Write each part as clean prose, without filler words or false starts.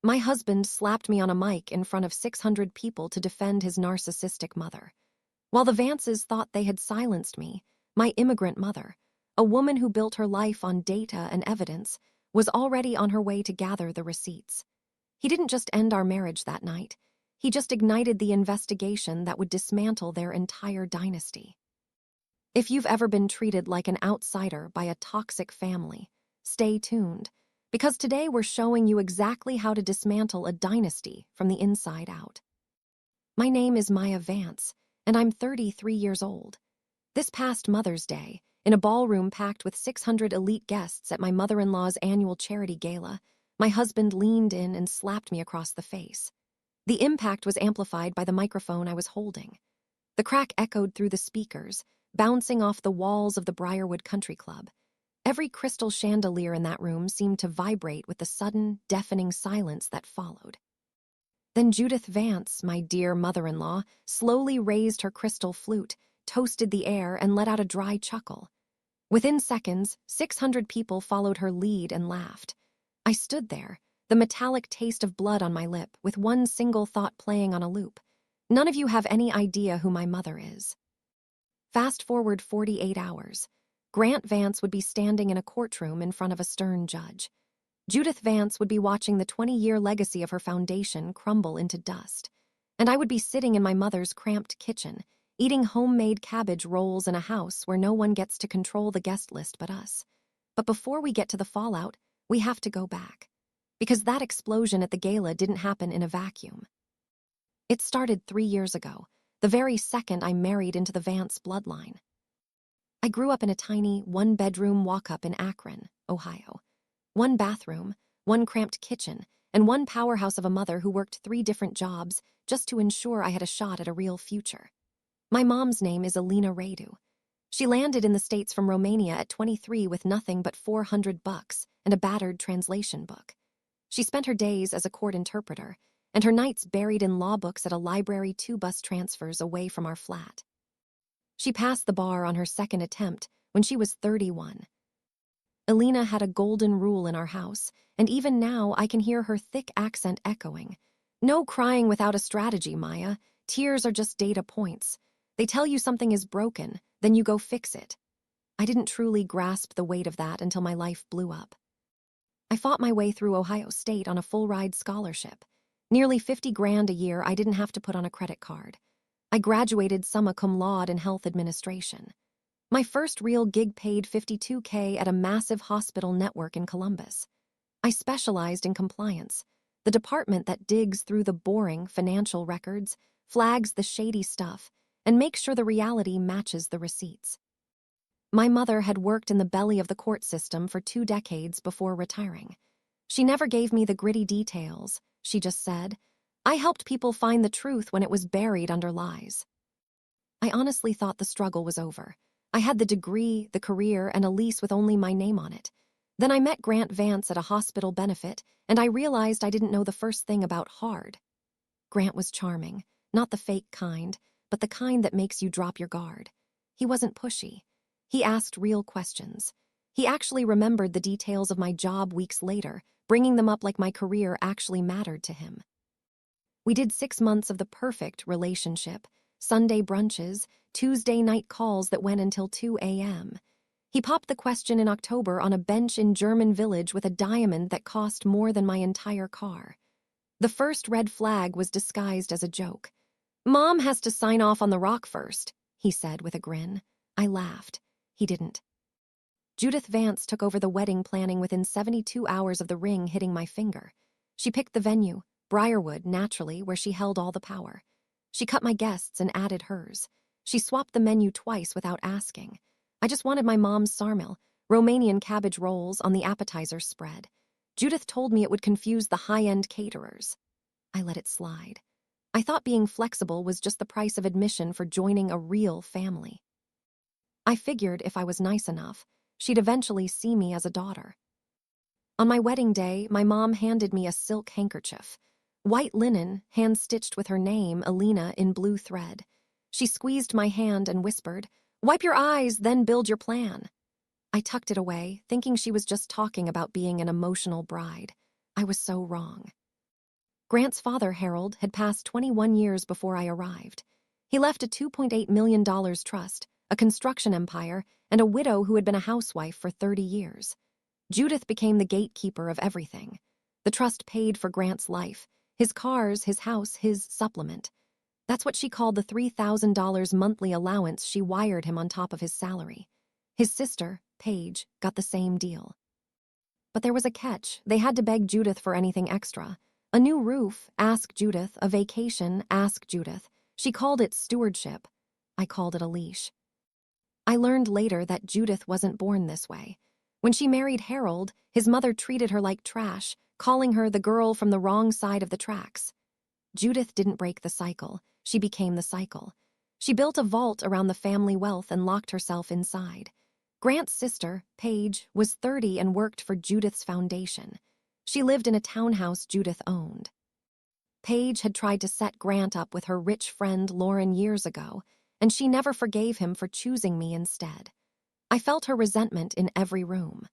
My husband slapped me on a mic in front of 600 people to defend his narcissistic mother. While the Vances thought they had silenced me, my immigrant mother, a woman who built her life on data and evidence, was already on her way to gather the receipts. He didn't just end our marriage that night. He just ignited the investigation that would dismantle their entire dynasty. If you've ever been treated like an outsider by a toxic family, stay tuned, because today we're showing you exactly how to dismantle a dynasty from the inside out. My name is Maya Vance, and I'm 33 years old. This past Mother's Day, in a ballroom packed with 600 elite guests at my mother-in-law's annual charity gala, my husband leaned in and slapped me across the face. The impact was amplified by the microphone I was holding. The crack echoed through the speakers, bouncing off the walls of the Briarwood Country Club. Every crystal chandelier in that room seemed to vibrate with the sudden, deafening silence that followed. Then Judith Vance, my dear mother-in-law, slowly raised her crystal flute, toasted the air, and let out a dry chuckle. Within seconds, 600 people followed her lead and laughed. I stood there, the metallic taste of blood on my lip, with one single thought playing on a loop. None of you have any idea who my mother is. Fast forward 48 hours. Grant Vance would be standing in a courtroom in front of a stern judge. Judith Vance would be watching the 20-year legacy of her foundation crumble into dust. And I would be sitting in my mother's cramped kitchen, eating homemade cabbage rolls in a house where no one gets to control the guest list but us. But before we get to the fallout, we have to go back. Because that explosion at the gala didn't happen in a vacuum. It started 3 years ago, the very second I married into the Vance bloodline. I grew up in a tiny, one-bedroom walk-up in Akron, Ohio. One bathroom, one cramped kitchen, and one powerhouse of a mother who worked 3 different jobs just to ensure I had a shot at a real future. My mom's name is Alina Radu. She landed in the States from Romania at 23 with nothing but $400 and a battered translation book. She spent her days as a court interpreter, and her nights buried in law books at a library 2 bus transfers away from our flat. She passed the bar on her second attempt when she was 31. Alina had a golden rule in our house, and even now I can hear her thick accent echoing. No crying without a strategy, Maya. Tears are just data points. They tell you something is broken, then you go fix it. I didn't truly grasp the weight of that until my life blew up. I fought my way through Ohio State on a full-ride scholarship. Nearly 50 grand a year I didn't have to put on a credit card. I graduated summa cum laude in health administration. My first real gig paid $52K at a massive hospital network in Columbus. I specialized in compliance, the department that digs through the boring financial records, flags the shady stuff, and makes sure the reality matches the receipts. My mother had worked in the belly of the court system for 2 decades before retiring. She never gave me the gritty details. She just said, "I helped people find the truth when it was buried under lies." I honestly thought the struggle was over. I had the degree, the career, and a lease with only my name on it. Then I met Grant Vance at a hospital benefit, and I realized I didn't know the first thing about hard. Grant was charming, not the fake kind, but the kind that makes you drop your guard. He wasn't pushy. He asked real questions. He actually remembered the details of my job weeks later, bringing them up like my career actually mattered to him. We did 6 months of the perfect relationship, Sunday brunches, Tuesday night calls that went until 2 a.m. He popped the question in October on a bench in German Village with a diamond that cost more than my entire car. The first red flag was disguised as a joke. "Mom has to sign off on the rock first," he said with a grin. I laughed. He didn't. Judith Vance took over the wedding planning within 72 hours of the ring hitting my finger. She picked the venue, Briarwood, naturally, where she held all the power. She cut my guests and added hers. She swapped the menu twice without asking. I just wanted my mom's sarmil, Romanian cabbage rolls, on the appetizer spread. Judith told me it would confuse the high-end caterers. I let it slide. I thought being flexible was just the price of admission for joining a real family. I figured if I was nice enough, she'd eventually see me as a daughter. On my wedding day, my mom handed me a silk handkerchief. White linen, hand-stitched with her name, Alina, in blue thread. She squeezed my hand and whispered, "Wipe your eyes, then build your plan." I tucked it away, thinking she was just talking about being an emotional bride. I was so wrong. Grant's father, Harold, had passed 21 years before I arrived. He left a $2.8 million trust, a construction empire, and a widow who had been a housewife for 30 years. Judith became the gatekeeper of everything. The trust paid for Grant's life, his cars, his house, his supplement. That's what she called the $3,000 monthly allowance she wired him on top of his salary. His sister, Paige, got the same deal. But there was a catch. They had to beg Judith for anything extra. A new roof, ask Judith. A vacation, ask Judith. She called it stewardship. I called it a leash. I learned later that Judith wasn't born this way. When she married Harold, his mother treated her like trash, calling her the girl from the wrong side of the tracks. Judith didn't break the cycle. She became the cycle. She built a vault around the family wealth and locked herself inside. Grant's sister, Paige, was 30 and worked for Judith's foundation. She lived in a townhouse Judith owned. Paige had tried to set Grant up with her rich friend Lauren years ago, and she never forgave him for choosing me instead. I felt her resentment in every room.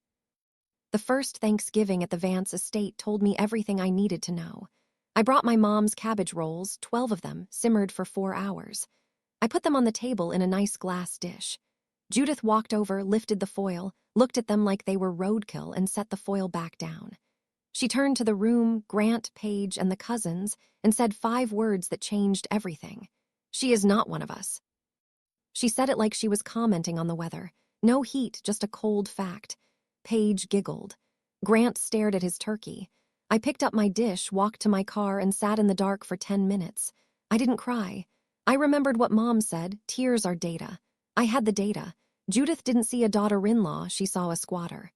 The first Thanksgiving at the Vance estate told me everything I needed to know. I brought my mom's cabbage rolls, 12 of them, simmered for 4 hours. I put them on the table in a nice glass dish. Judith walked over, lifted the foil, looked at them like they were roadkill, and set the foil back down. She turned to the room, Grant, Paige, and the cousins, and said 5 words that changed everything. "She is not one of us." She said it like she was commenting on the weather. No heat, just a cold fact. Paige giggled. Grant stared at his turkey. I picked up my dish, walked to my car, and sat in the dark for 10 minutes. I didn't cry. I remembered what Mom said, tears are data. I had the data. Judith didn't see a daughter-in-law, she saw a squatter.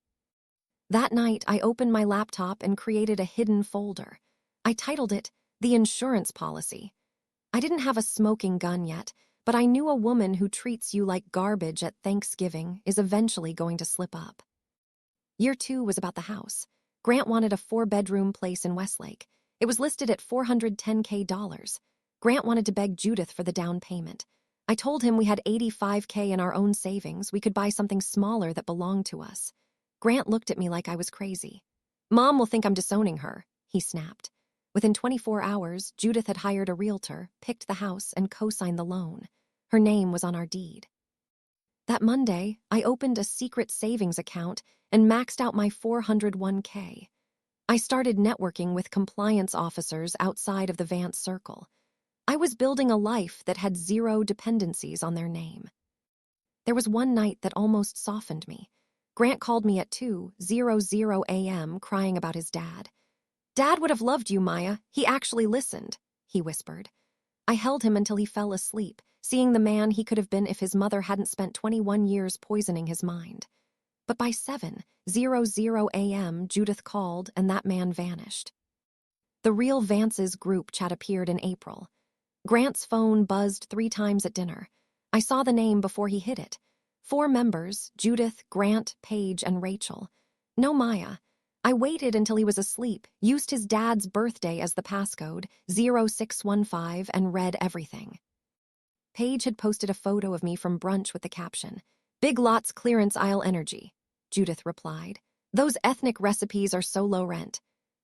That night, I opened my laptop and created a hidden folder. I titled it, The Insurance Policy. I didn't have a smoking gun yet, but I knew a woman who treats you like garbage at Thanksgiving is eventually going to slip up. Year 2 was about the house. Grant wanted a 4-bedroom place in Westlake. It was listed at $410K. Grant wanted to beg Judith for the down payment. I told him we had $85K in our own savings. We could buy something smaller that belonged to us. Grant looked at me like I was crazy. "Mom will think I'm disowning her," he snapped. Within 24 hours, Judith had hired a realtor, picked the house, and co-signed the loan. Her name was on our deed. That Monday, I opened a secret savings account and maxed out my 401K. I started networking with compliance officers outside of the Vance circle. I was building a life that had 0 dependencies on their name. There was one night that almost softened me. Grant called me at 2:00 a.m. crying about his dad. "Dad would have loved you, Maya. He actually listened," he whispered. I held him until he fell asleep, seeing the man he could have been if his mother hadn't spent 21 years poisoning his mind. But by 7:00 a.m., Judith called, and that man vanished. The real Vance's group chat appeared in April. Grant's phone buzzed 3 times at dinner. I saw the name before he hit it. 4 members, Judith, Grant, Paige, and Rachel. No Maya. I waited until he was asleep, used his dad's birthday as the passcode, 0615, and read everything. Paige had posted a photo of me from brunch with the caption, "Big Lots Clearance Aisle Energy." Judith replied, "Those ethnic recipes are so low rent."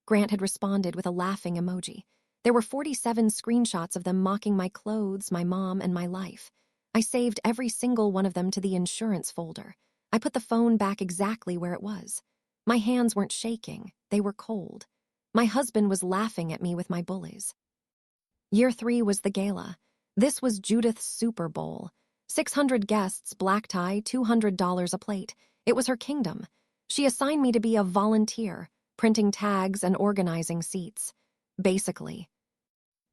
Grant had responded with a laughing emoji. There were 47 screenshots of them mocking my clothes, my mom, and my life. I saved every single one of them to the insurance folder. I put the phone back exactly where it was. My hands weren't shaking, they were cold. My husband was laughing at me with my bullies. Year 3 was the gala. This was Judith's Super Bowl. 600 guests, black tie, $200 a plate. It was her kingdom. She assigned me to be a volunteer, printing tags and organizing seats. Basically.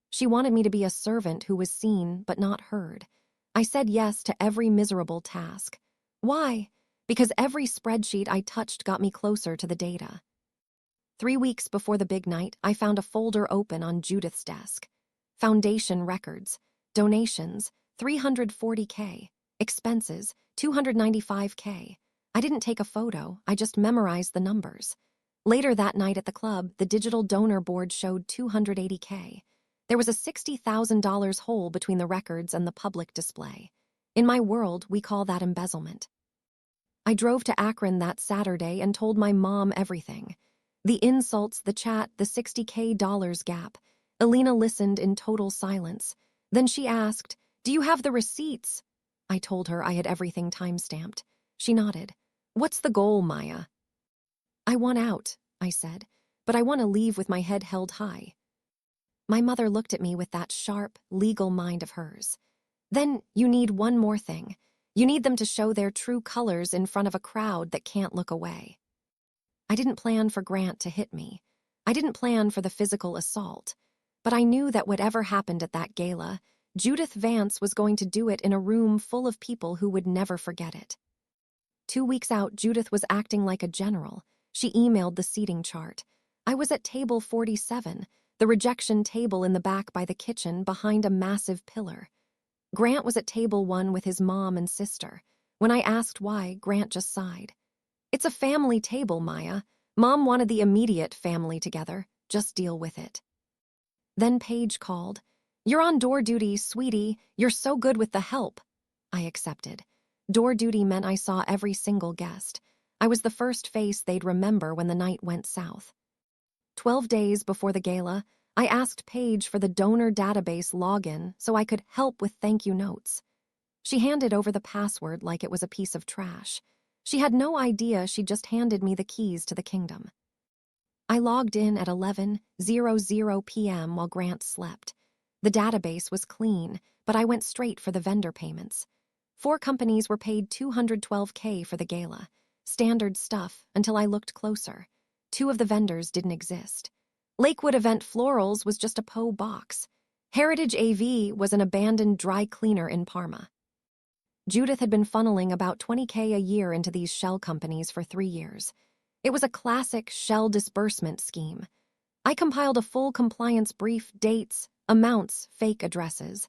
She wanted me to be a servant who was seen but not heard. I said yes to every miserable task. Why? Because every spreadsheet I touched got me closer to the data. 3 weeks before the big night, I found a folder open on Judith's desk. Foundation records, donations, $340K, expenses, $295K. I didn't take a photo, I just memorized the numbers. Later that night at the club, the digital donor board showed $280K. There was a $60,000 hole between the records and the public display. In my world, we call that embezzlement. I drove to Akron that Saturday and told my mom everything. The insults, the chat, the $60K gap. Alina listened in total silence. Then she asked, "Do you have the receipts?" I told her I had everything time-stamped. She nodded. "What's the goal, Maya?" "I want out," I said, "but I want to leave with my head held high." My mother looked at me with that sharp, legal mind of hers. "Then you need one more thing. You need them to show their true colors in front of a crowd that can't look away." I didn't plan for Grant to hit me. I didn't plan for the physical assault. But I knew that whatever happened at that gala, Judith Vance was going to do it in a room full of people who would never forget it. 2 weeks out, Judith was acting like a general. She emailed the seating chart. I was at table 47, the rejection table in the back by the kitchen behind a massive pillar. Grant was at table 1 with his mom and sister. When I asked why, Grant just sighed. "It's a family table, Maya. Mom wanted the immediate family together. Just deal with it." Then Paige called. "You're on door duty, sweetie. You're so good with the help." I accepted. Door duty meant I saw every single guest. I was the first face they'd remember when the night went south. 12 days before the gala, I asked Paige for the donor database login so I could help with thank you notes. She handed over the password like it was a piece of trash. She had no idea she'd just handed me the keys to the kingdom. I logged in at 11:00 p.m. while Grant slept. The database was clean, but I went straight for the vendor payments. 4 companies were paid $212K for the gala. Standard stuff until I looked closer. 2 of the vendors didn't exist. Lakewood Event Florals was just a PO box. Heritage AV was an abandoned dry cleaner in Parma. Judith had been funneling about $20K a year into these shell companies for 3 years. It was a classic shell disbursement scheme. I compiled a full compliance brief, dates, amounts, fake addresses.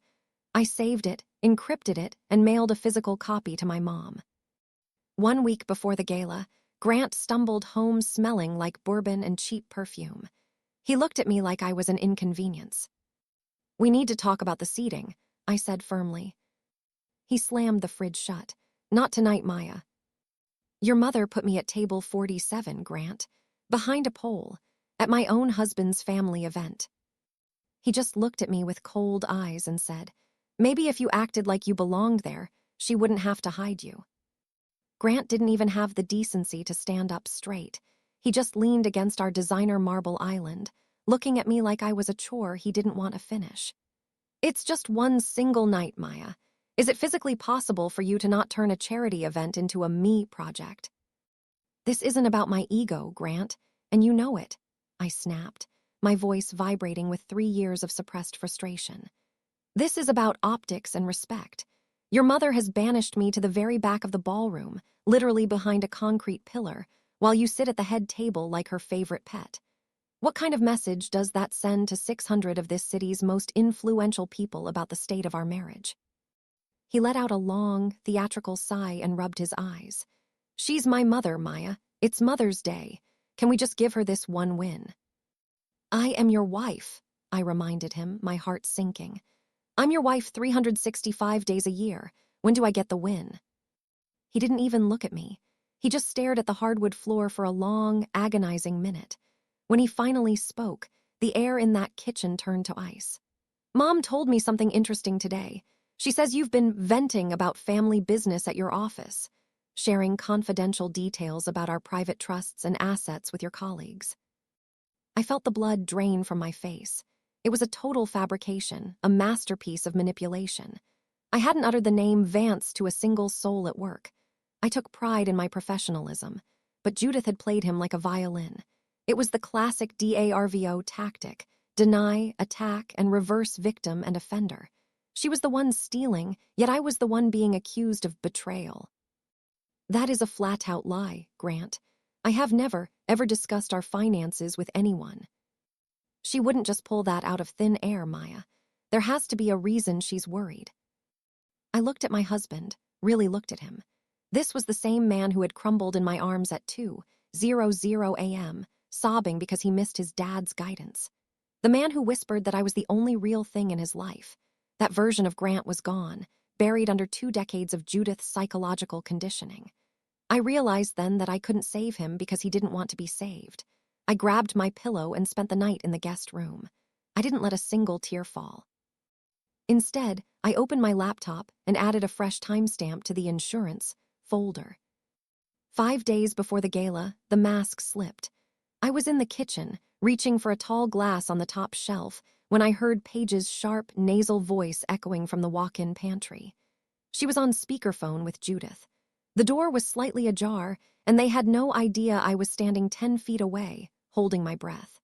I saved it, encrypted it, and mailed a physical copy to my mom. 1 week before the gala, Grant stumbled home smelling like bourbon and cheap perfume. He looked at me like I was an inconvenience. "We need to talk about the seating," I said firmly. He slammed the fridge shut. "Not tonight, Maya." "Your mother put me at table 47, Grant, behind a pole, at my own husband's family event." He just looked at me with cold eyes and said, "Maybe if you acted like you belonged there, she wouldn't have to hide you." Grant didn't even have the decency to stand up straight. He just leaned against our designer marble island, looking at me like I was a chore he didn't want to finish. "It's just one single night, Maya. Is it physically possible for you to not turn a charity event into a me project?" "This isn't about my ego, Grant, and you know it," I snapped, my voice vibrating with 3 years of suppressed frustration. "This is about optics and respect. Your mother has banished me to the very back of the ballroom, literally behind a concrete pillar, while you sit at the head table like her favorite pet. What kind of message does that send to 600 of this city's most influential people about the state of our marriage?" He let out a long, theatrical sigh and rubbed his eyes. "She's my mother, Maya. It's Mother's Day. Can we just give her this one win?" "I am your wife," I reminded him, my heart sinking. "I'm your wife 365 days a year. When do I get the win?" He didn't even look at me. He just stared at the hardwood floor for a long, agonizing minute. When he finally spoke, the air in that kitchen turned to ice. "Mom told me something interesting today. She says you've been venting about family business at your office, sharing confidential details about our private trusts and assets with your colleagues." I felt the blood drain from my face. It was a total fabrication, a masterpiece of manipulation. I hadn't uttered the name Vance to a single soul at work. I took pride in my professionalism, but Judith had played him like a violin. It was the classic DARVO tactic: deny, attack, and reverse victim and offender. She was the one stealing, yet I was the one being accused of betrayal. "That is a flat-out lie, Grant. I have never, ever discussed our finances with anyone." "She wouldn't just pull that out of thin air, Maya. There has to be a reason she's worried." I looked at my husband, really looked at him. This was the same man who had crumbled in my arms at 2:00 a.m., sobbing because he missed his dad's guidance. The man who whispered that I was the only real thing in his life. That version of Grant was gone, buried under 2 decades of Judith's psychological conditioning. I realized then that I couldn't save him because he didn't want to be saved. I grabbed my pillow and spent the night in the guest room. I didn't let a single tear fall. Instead, I opened my laptop and added a fresh timestamp to the insurance folder. 5 days before the gala, the mask slipped. I was in the kitchen, reaching for a tall glass on the top shelf, when I heard Paige's sharp, nasal voice echoing from the walk-in pantry. She was on speakerphone with Judith. The door was slightly ajar, and they had no idea I was standing 10 feet away, holding my breath.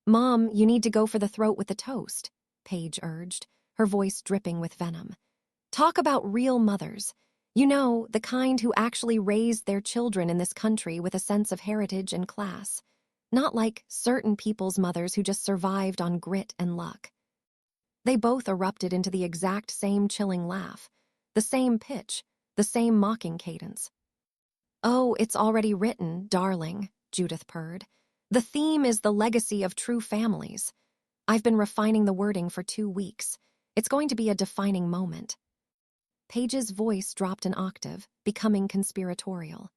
"Mom, you need to go for the throat with the toast," Paige urged, her voice dripping with venom. "Talk about real mothers. You know, the kind who actually raised their children in this country with a sense of heritage and class. Not like certain people's mothers who just survived on grit and luck." They both erupted into the exact same chilling laugh, the same pitch, the same mocking cadence. "Oh, it's already written, darling," Judith purred. "The theme is the legacy of true families. I've been refining the wording for 2 weeks. It's going to be a defining moment." Paige's voice dropped an octave, becoming conspiratorial.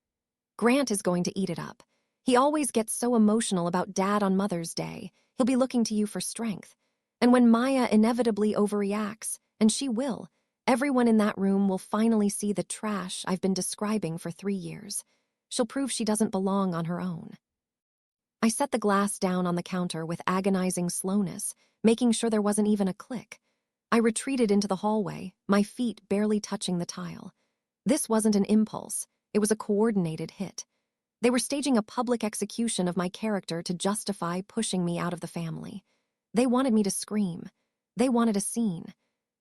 "Grant is going to eat it up. He always gets so emotional about Dad on Mother's Day. He'll be looking to you for strength. And when Maya inevitably overreacts, and she will, everyone in that room will finally see the trash I've been describing for 3 years. She'll prove she doesn't belong on her own." I set the glass down on the counter with agonizing slowness, making sure there wasn't even a click. I retreated into the hallway, my feet barely touching the tile. This wasn't an impulse, it was a coordinated hit. They were staging a public execution of my character to justify pushing me out of the family. They wanted me to scream. They wanted a scene.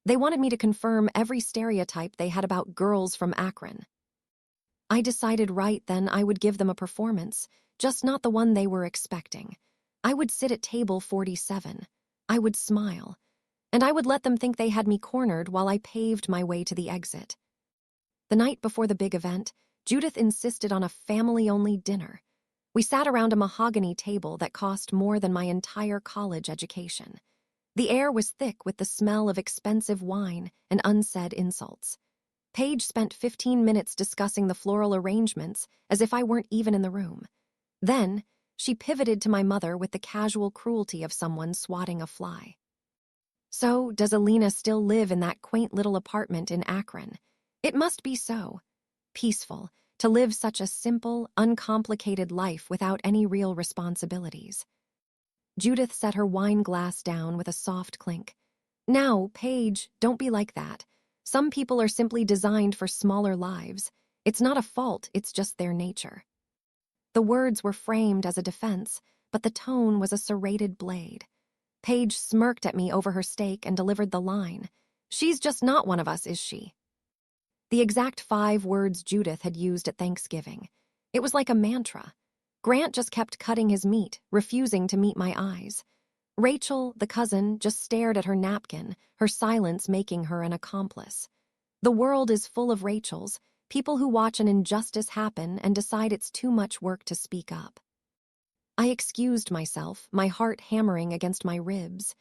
They wanted me to confirm every stereotype they had about girls from Akron. I decided right then I would give them a performance, just not the one they were expecting. I would sit at table 47. I would smile. And I would let them think they had me cornered while I paved my way to the exit. The night before the big event, Judith insisted on a family-only dinner. We sat around a mahogany table that cost more than my entire college education. The air was thick with the smell of expensive wine and unsaid insults. Paige spent 15 minutes discussing the floral arrangements as if I weren't even in the room. Then, she pivoted to my mother with the casual cruelty of someone swatting a fly. "So, does Alina still live in that quaint little apartment in Akron? It must be so. Peaceful, to live such a simple, uncomplicated life without any real responsibilities." Judith set her wine glass down with a soft clink. "Now, Paige, don't be like that. Some people are simply designed for smaller lives. It's not a fault, it's just their nature." The words were framed as a defense, but the tone was a serrated blade. Paige smirked at me over her steak and delivered the line, "She's just not one of us, is she?" The exact 5 words Judith had used at Thanksgiving. It was like a mantra. Grant just kept cutting his meat, refusing to meet my eyes. Rachel, the cousin, just stared at her napkin, her silence making her an accomplice. The world is full of Rachels, people who watch an injustice happen and decide it's too much work to speak up. I excused myself, my heart hammering against my ribs.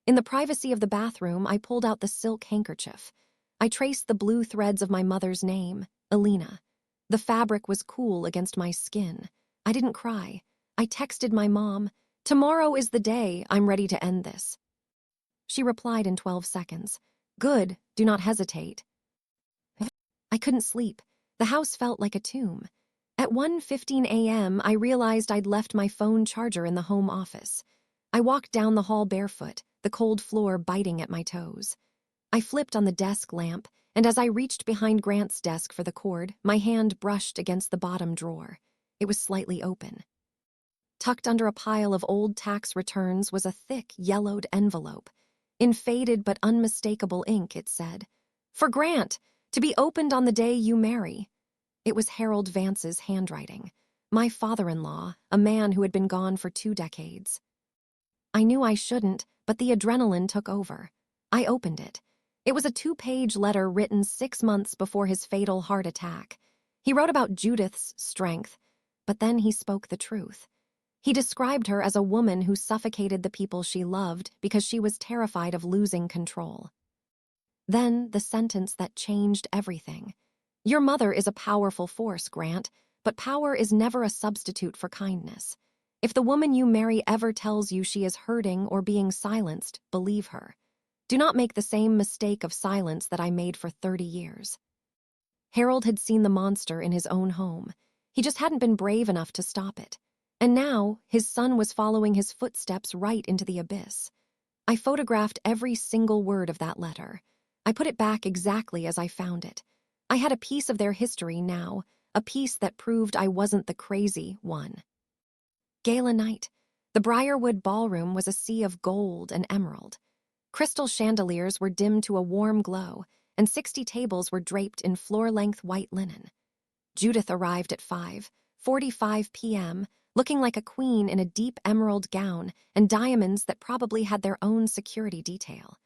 In the privacy of the bathroom, I pulled out the silk handkerchief. I traced the blue threads of my mother's name, Alina. The fabric was cool against my skin. I didn't cry. I texted my mom, "Tomorrow is the day, I'm ready to end this." She replied in 12 seconds, "Good, do not hesitate." I couldn't sleep. The house felt like a tomb. At 1:15 a.m., I realized I'd left my phone charger in the home office. I walked down the hall barefoot, the cold floor biting at my toes. I flipped on the desk lamp, and as I reached behind Grant's desk for the cord, my hand brushed against the bottom drawer. It was slightly open. Tucked under a pile of old tax returns was a thick, yellowed envelope. In faded but unmistakable ink, it said, "For Grant, to be opened on the day you marry." It was Harold Vance's handwriting, my father-in-law, a man who had been gone for 2 decades. I knew I shouldn't, but the adrenaline took over. I opened it. It was a 2-page letter written 6 months before his fatal heart attack. He wrote about Judith's strength, but then he spoke the truth. He described her as a woman who suffocated the people she loved because she was terrified of losing control. Then the sentence that changed everything. "Your mother is a powerful force, Grant, but power is never a substitute for kindness. If the woman you marry ever tells you she is hurting or being silenced, believe her. Do not make the same mistake of silence that I made for 30 years. Harold had seen the monster in his own home. He just hadn't been brave enough to stop it. And now, his son was following his footsteps right into the abyss. I photographed every single word of that letter. I put it back exactly as I found it. I had a piece of their history now, a piece that proved I wasn't the crazy one. Gala night. The Briarwood ballroom was a sea of gold and emerald. Crystal chandeliers were dimmed to a warm glow, and 60 tables were draped in floor-length white linen. Judith arrived at 5:45 p.m., looking like a queen in a deep emerald gown and diamonds that probably had their own security detail.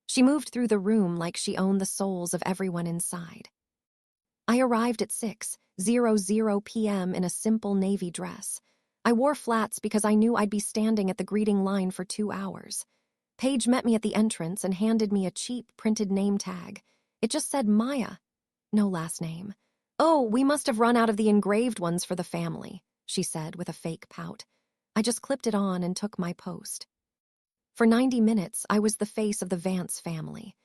She moved through the room like she owned the souls of everyone inside. I arrived at 6:00 p.m. in a simple navy dress. I wore flats because I knew I'd be standing at the greeting line for 2 hours. Paige met me at the entrance and handed me a cheap printed name tag. It just said Maya. No last name. "Oh, we must have run out of the engraved ones for the family," she said with a fake pout. I just clipped it on and took my post. For 90 minutes, I was the face of the Vance family.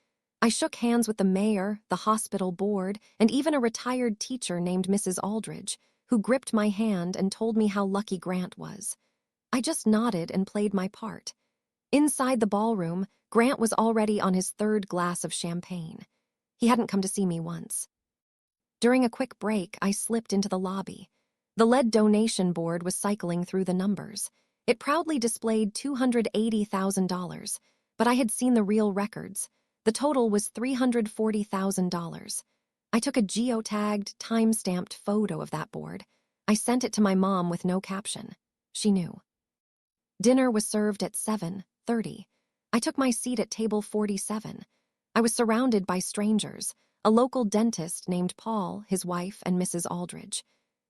I shook hands with the mayor, the hospital board, and even a retired teacher named Mrs. Aldridge, who gripped my hand and told me how lucky Grant was. I just nodded and played my part. Inside the ballroom, Grant was already on his 3rd glass of champagne. He hadn't come to see me once. During a quick break, I slipped into the lobby. The lead donation board was cycling through the numbers. It proudly displayed $280,000, but I had seen the real records. The total was $340,000. I took a geotagged, time-stamped photo of that board. I sent it to my mom with no caption. She knew. Dinner was served at 7:30. I took my seat at table 47. I was surrounded by strangers, a local dentist named Paul, his wife, and Mrs. Aldridge.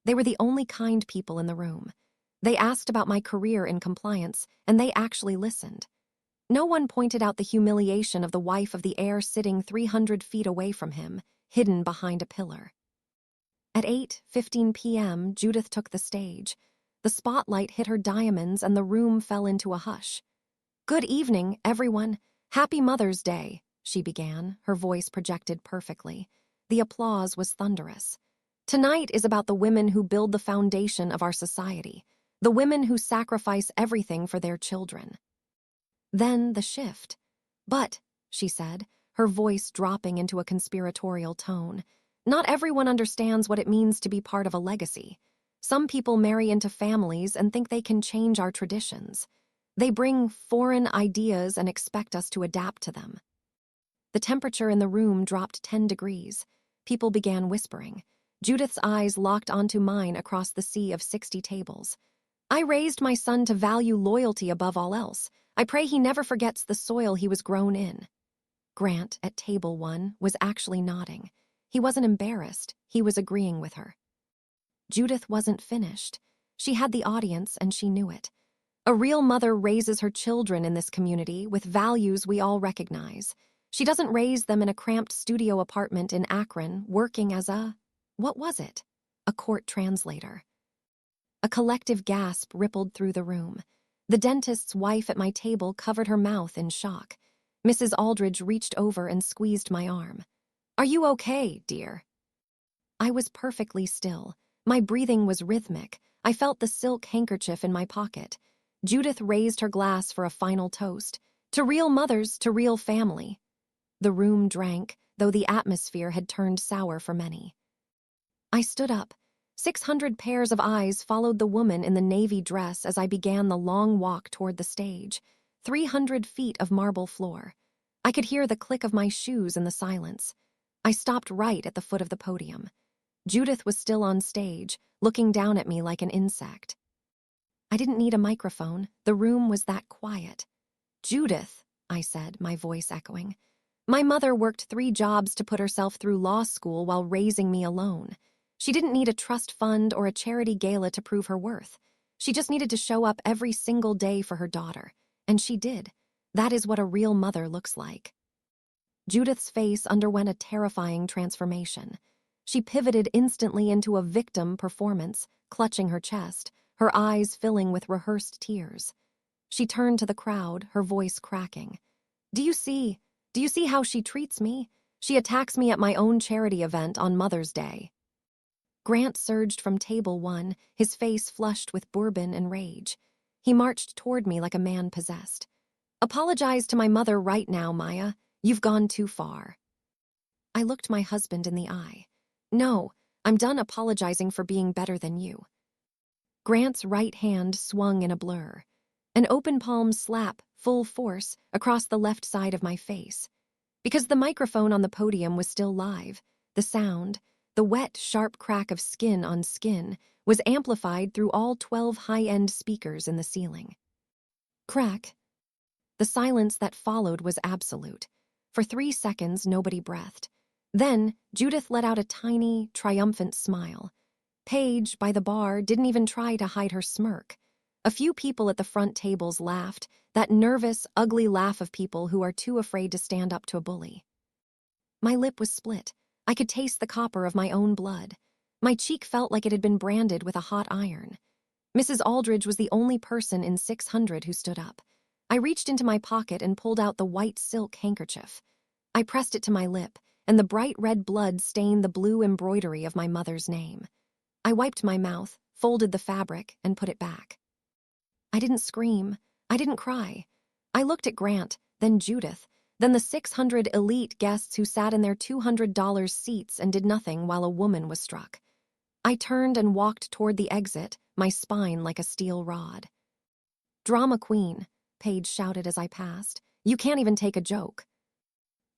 They were the only kind people in the room. They asked about my career in compliance, and they actually listened. No one pointed out the humiliation of the wife of the heir sitting 300 feet away from him, hidden behind a pillar. At 8:15 p.m., Judith took the stage. The spotlight hit her diamonds and the room fell into a hush. "Good evening, everyone. Happy Mother's Day," she began, her voice projected perfectly. The applause was thunderous. "Tonight is about the women who build the foundation of our society, the women who sacrifice everything for their children." Then the shift. "But," she said, her voice dropping into a conspiratorial tone, "not everyone understands what it means to be part of a legacy. Some people marry into families and think they can change our traditions. They bring foreign ideas and expect us to adapt to them." The temperature in the room dropped 10 degrees. People began whispering. Judith's eyes locked onto mine across the sea of 60 tables. "I raised my son to value loyalty above all else. I pray he never forgets the soil he was grown in." Grant, at table 1, was actually nodding. He wasn't embarrassed. He was agreeing with her. Judith wasn't finished. She had the audience, and she knew it. "A real mother raises her children in this community with values we all recognize. She doesn't raise them in a cramped studio apartment in Akron, working as what was it? A court translator." A collective gasp rippled through the room. The dentist's wife at my table covered her mouth in shock. Mrs. Aldridge reached over and squeezed my arm. "Are you okay, dear?" I was perfectly still. My breathing was rhythmic. I felt the silk handkerchief in my pocket. Judith raised her glass for a final toast. "To real mothers, to real family." The room drank, though the atmosphere had turned sour for many. I stood up. 600 pairs of eyes followed the woman in the navy dress as I began the long walk toward the stage. 300 feet of marble floor. I could hear the click of my shoes in the silence. I stopped right at the foot of the podium. Judith was still on stage, looking down at me like an insect. I didn't need a microphone. The room was that quiet. "Judith," I said, my voice echoing. "My mother worked 3 jobs to put herself through law school while raising me alone. She didn't need a trust fund or a charity gala to prove her worth. She just needed to show up every single day for her daughter. And she did. That is what a real mother looks like." Judith's face underwent a terrifying transformation. She pivoted instantly into a victim performance, clutching her chest, her eyes filling with rehearsed tears. She turned to the crowd, her voice cracking. Do you see? Do you see how she treats me? She attacks me at my own charity event on Mother's Day." Grant surged from table 1, his face flushed with bourbon and rage. He marched toward me like a man possessed. "Apologize to my mother right now, Maya. You've gone too far." I looked my husband in the eye. "No, I'm done apologizing for being better than you." Grant's right hand swung in a blur. An open palm slap, full force, across the left side of my face. Because the microphone on the podium was still live, the sound, the wet, sharp crack of skin on skin, was amplified through all 12 high-end speakers in the ceiling. Crack. The silence that followed was absolute. For 3 seconds, nobody breathed. Then, Judith let out a tiny, triumphant smile. Paige, by the bar, didn't even try to hide her smirk. A few people at the front tables laughed, that nervous, ugly laugh of people who are too afraid to stand up to a bully. My lip was split. I could taste the copper of my own blood. My cheek felt like it had been branded with a hot iron. Mrs. Aldridge was the only person in 600 who stood up. I reached into my pocket and pulled out the white silk handkerchief. I pressed it to my lip, and the bright red blood stained the blue embroidery of my mother's name. I wiped my mouth, folded the fabric, and put it back. I didn't scream. I didn't cry. I looked at Grant, then Judith, then the 600 elite guests who sat in their $200 seats and did nothing while a woman was struck. I turned and walked toward the exit, my spine like a steel rod. "Drama queen," Paige shouted as I passed. "You can't even take a joke."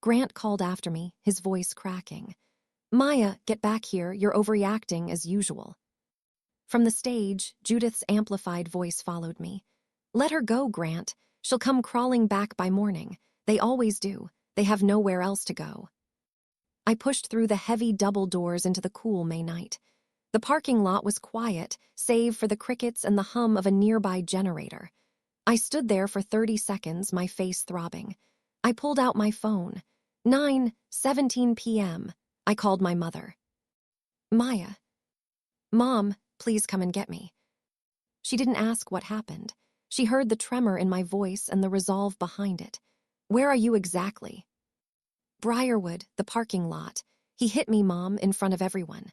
Grant called after me, his voice cracking. "Maya, get back here, you're overreacting as usual." From the stage, Judith's amplified voice followed me. "Let her go, Grant. She'll come crawling back by morning. They always do. They have nowhere else to go." I pushed through the heavy double doors into the cool May night. The parking lot was quiet, save for the crickets and the hum of a nearby generator. I stood there for 30 seconds, my face throbbing. I pulled out my phone. 9:17 p.m. I called my mother. "Maya." "Mom, please come and get me." She didn't ask what happened. She heard the tremor in my voice and the resolve behind it. "Where are you exactly?" "Briarwood, the parking lot. He hit me, Mom, in front of everyone."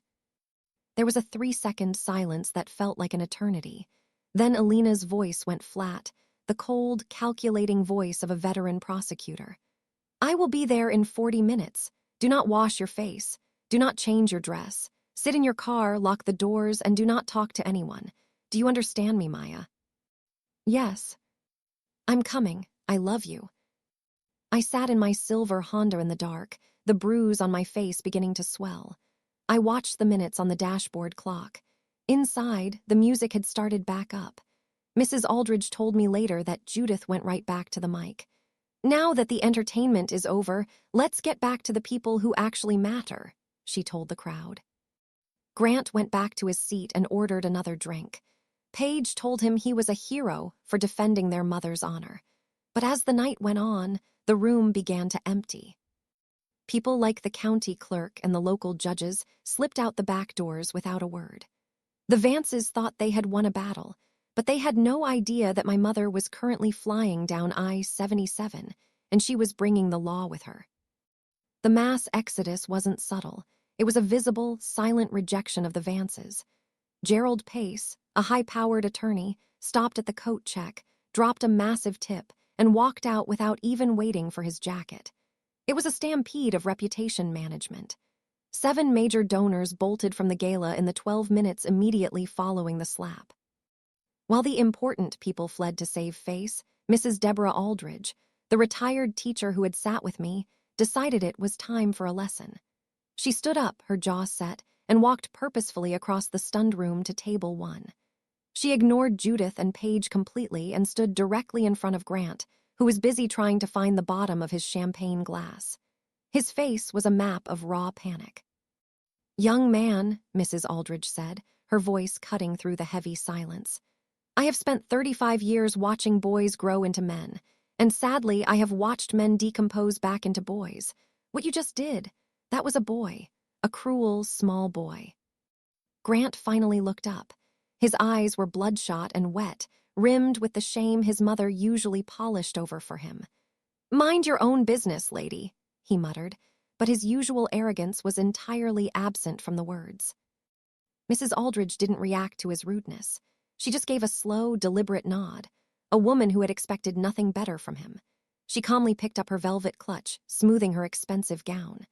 There was a 3-second silence that felt like an eternity. Then Alina's voice went flat, the cold, calculating voice of a veteran prosecutor. "I will be there in 40 minutes. Do not wash your face. Do not change your dress. Sit in your car, lock the doors, and do not talk to anyone. Do you understand me, Maya?" "Yes." "I'm coming. I love you." I sat in my silver Honda in the dark, the bruise on my face beginning to swell. I watched the minutes on the dashboard clock. Inside, the music had started back up. Mrs. Aldridge told me later that Judith went right back to the mic. "Now that the entertainment is over, let's get back to the people who actually matter," she told the crowd. Grant went back to his seat and ordered another drink. Paige told him he was a hero for defending their mother's honor. But as the night went on, the room began to empty. People like the county clerk and the local judges slipped out the back doors without a word. The Vances thought they had won a battle, but they had no idea that my mother was currently flying down I-77, and she was bringing the law with her. The mass exodus wasn't subtle. It was a visible, silent rejection of the Vances. Gerald Pace, a high-powered attorney, stopped at the coat check, dropped a massive tip, and walked out without even waiting for his jacket. It was a stampede of reputation management. 7 major donors bolted from the gala in the 12 minutes immediately following the slap. While the important people fled to save face, Mrs. Deborah Aldridge, the retired teacher who had sat with me, decided it was time for a lesson. She stood up, her jaw set, and walked purposefully across the stunned room to table 1. She ignored Judith and Paige completely and stood directly in front of Grant, who was busy trying to find the bottom of his champagne glass. His face was a map of raw panic. "Young man," Mrs. Aldridge said, her voice cutting through the heavy silence, "I have spent 35 years watching boys grow into men, and sadly I have watched men decompose back into boys. What you just did, that was a boy, a cruel, small boy." Grant finally looked up. His eyes were bloodshot and wet, rimmed with the shame his mother usually polished over for him. "Mind your own business, lady," he muttered, but his usual arrogance was entirely absent from the words. Mrs. Aldridge didn't react to his rudeness. She just gave a slow, deliberate nod, a woman who had expected nothing better from him. She calmly picked up her velvet clutch, smoothing her expensive gown.